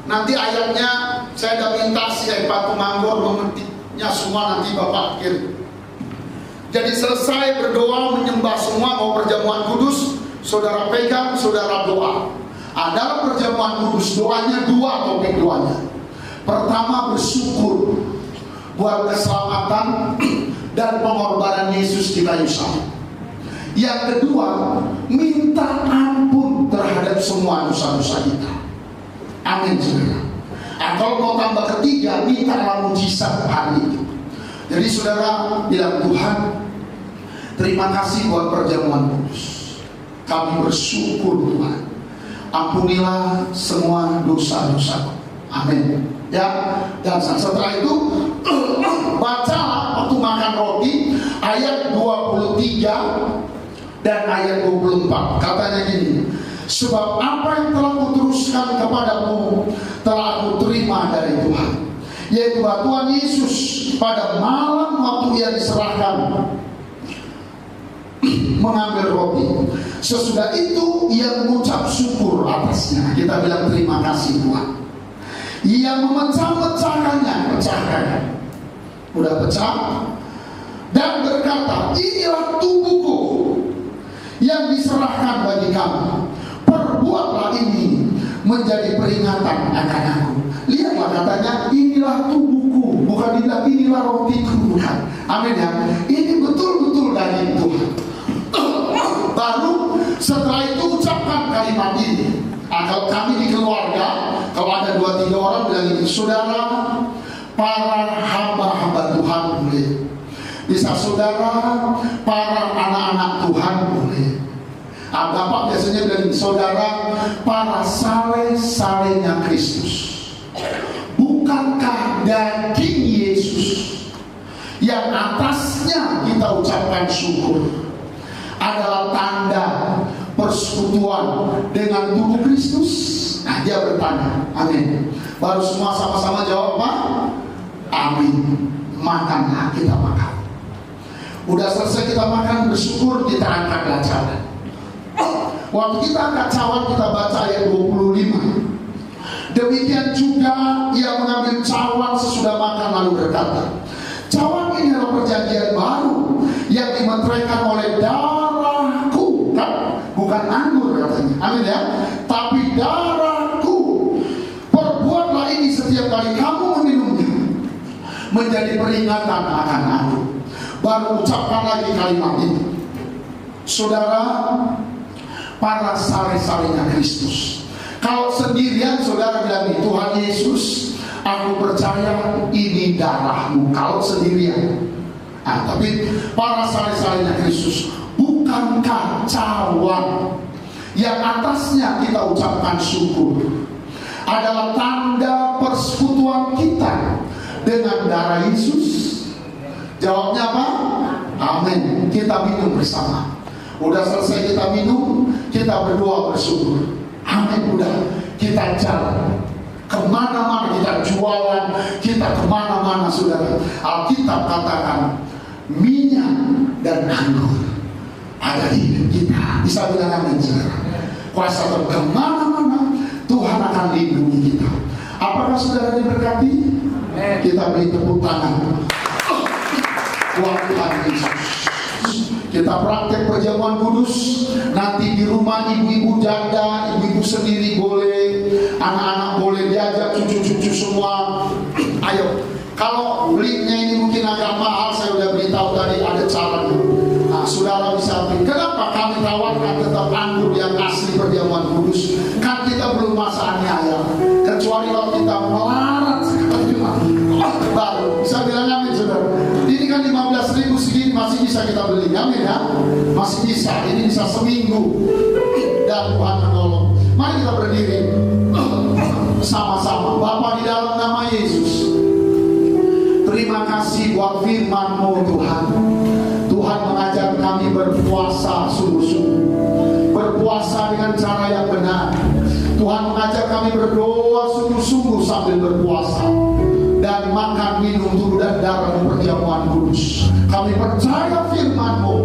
Nanti ayatnya saya udah minta si Pak Tumanggur memetiknya semua, nanti Bapak kirim. Jadi selesai berdoa menyembah semua, mau perjamuan kudus, saudara pegang, saudara doa. Dalam perjamuan kudus doanya 2 topik doanya. Pertama, bersyukur buat keselamatan dan pengorbanan Yesus di kayu salib. Yang kedua, minta ampun terhadap semua dosa-dosa kita. Amin, saudara. Kalau mau tambah ketiga, mintalah mujizat hari itu. Jadi saudara bilang, Tuhan, terima kasih buat perjamuan kudus. Kami bersyukur Tuhan. Ampunilah semua dosa-dosa. Amin. Ya, dan setelah itu bacalah waktu makan roti ayat 23 dan ayat 24. Katanya gini, sebab apa yang telah kuteruskan kepadamu telah aku terima dari Tuhan, yaitu bahwa Tuhan Yesus pada malam waktu ia diserahkan mengambil roti. Sesudah itu ia mengucap syukur atasnya. Kita bilang terima kasih Tuhan. Ia memecah-mecahkannya, udah pecah, dan berkata, inilah tubuhku yang diserahkan bagi kamu. Perbuatlah ini menjadi peringatan akan aku. Lihatlah katanya, inilah tubuhku, bukan dibilang inilah rotiku, bukan. Amin ya. Ini betul-betul dari Tuhan. Baru setelah itu ucapkan kalimat ini. Kalau kami di keluarga, kalau ada 2-3 orang bilang ini, saudara, para hamba-hamba Tuhan boleh. Bisa saudara, para anak-anak Tuhan boleh. Bapak biasanya bilang, saudara, para saleh-salehnya Kristus. Bukankah daging Yesus yang atasnya kita ucapkan syukur adalah tanda persekutuan dengan tubuh Kristus? Nah, dia bertanya, amin. Baru semua sama-sama jawab, Pak, amin. Makanlah, kita makan. Udah selesai kita makan, bersyukur, kita angkatlah cawan. Waktu kita angkat cawan, kita baca ayat 25. Demikian juga ia mengambil cawan sesudah makan lalu berkata, cawan ini adalah perjanjian baru yang dimeteraikan oleh darahku, kan? Bukan anggur katanya, amin ya. Tapi darahku. Perbuatlah ini setiap kali kamu meminumnya menjadi peringatan akan aku. Baru ucapkan lagi kalimat ini, saudara, para saleh-salehnya Kristus. Kalau sendirian saudara bilang, Tuhan Yesus, aku percaya ini darahmu. Kalau sendirian. Nah, tapi para saleh-salehnya Kristus, bukankah cawan yang atasnya kita ucapkan syukur adalah tanda persekutuan kita dengan darah Yesus? Jawabnya apa? Amin. Kita minum bersama. Udah selesai kita minum, kita berdoa bersyukur. Amin. Udah kita jalan kemana-mana, kita jualan, kita kemana-mana saudara. Alkitab katakan minyak dan anggur ada di hidup kita. Bisa bilang amin saudara. Kuasa Tuhan kemana-mana, Tuhan akan lindungi kita. Apakah saudara diberkati? Kita beri tepuk tangan buat Tuhan Yesus. Kita praktek perjamuan kudus. Nanti di rumah ibu-ibu janda, ibu-ibu sendiri boleh, anak-anak boleh diajak, cucu-cucu semua. Ayo. Kalau belinya ini mungkin agak mahal, saya udah beritahu tadi ada caranya. Nah, saudara bisa beli. Kenapa kami tawarkan tetap anggur yang asli perjamuan kudus? Kan kita belum masa aniaya. Kecuali kalau kita melarat sekali baru bisa bilang amin saudara. Ini kan 15.000 segini masih bisa kita beli, amin ya. Masih bisa, ini bisa seminggu. Dan Tuhan menolong. Mari kita berdiri sama-sama. Bapa di dalam nama Yesus, terima kasih buat firman-Mu Tuhan. Tuhan mengajar kami berpuasa sungguh-sungguh, berpuasa dengan cara yang benar. Tuhan mengajar kami berdoa sungguh-sungguh sambil berpuasa, dan makan minum tubuh dan darah perjamuan kudus. Kami percaya firman-Mu,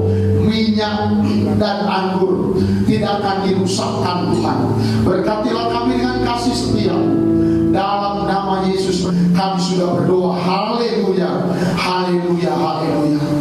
minyak dan anggur tidak akan dirusakkan Tuhan. Berkatilah kami dengan kasih setia. Dalam nama Yesus kami sudah berdoa. Haleluya, haleluya, haleluya.